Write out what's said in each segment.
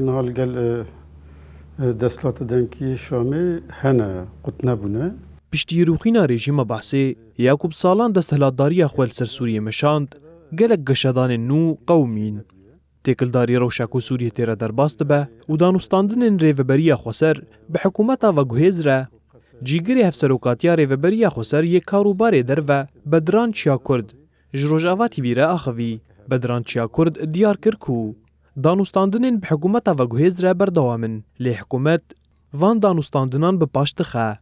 نهال قال دستلات دمکی شامی هنه قط نبونه. پشتیروخینا رژیم بحثی یعقوب سالان دستهلاتداری خوال سر سوریه مشاند گلک گشادان نو قومین. تکلداری روشاکو سوریه تیره در باست به و دانستاندن ریوبری خوسر به حکومت و گوهز را جیگری هفسروکاتیا ریوبری خوسر یک کاروبار در و بدران چیا کرد جروجاواتی بیره آخوی بدران چیا کرد دیار کرکو دانستاندن به حکومت و گوهز را بردوامن لی حکومت وان دانستاندنان به پاشتخه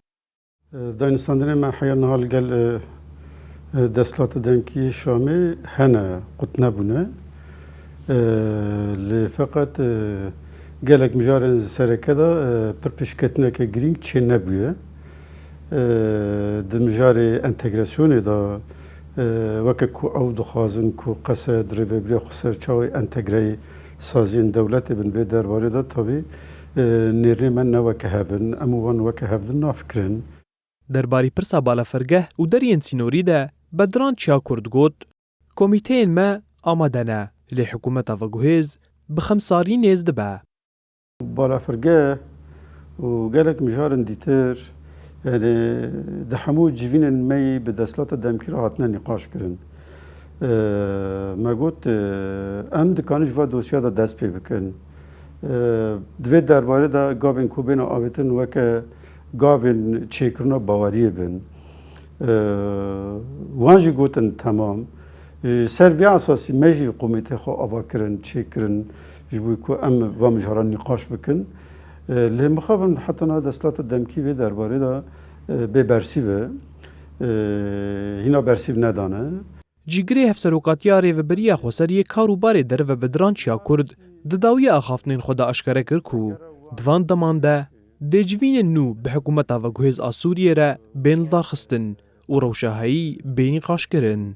دانستاندن ما حیان نهال قال دستلات دمکی شامی هنه قط نبونه. فقط قالك مجارن سركة دا بربشكتنا كجرين تشي نبوية د مجاري انتجراسيوني دا وككو او دخازن كو قصد ريبري خسر چاوي انتجري سازين دولتي بن بيدر واردا طبي نيري من وكهبن اموان وكهبن نافكرن درباري پرسا بالا فرگه و درين سينوري دا بدران چا کرد گوت كوميتين ما آمدنه لی حکومت و گوهز بخمساری نیز دبه. بالا فرقه و قالك مجارن ديتر يعني دحمو جيفين مي بدسلات دمكي راحتنا نقاش كرن. ما قلت ام دكانش و دوسيا دا دست پی بکن. دوید درباره دا گابن کوبین آبتن وکه گابن چیکرنا باوریه بن. وانجی گوتن تمام. سربی اساسی مجی قومیت خو آبا کرن چی کرن جبوی کو ام و مجاران نقاش بکن لی مخابن حتی نه دستلات دمکی به درباره دا به برسی و هینا برسی ندانه جیگری هفسروکاتیا ریوبری خوسر یک کاروبار در و بدران چیا کرد دداوی آخافتنین خدا اشکره کرکو دوان دمانده دجوین نو به حکومت و گوهز آسوریه را بین دار خستن و روشاهایی بینی قاش کرن.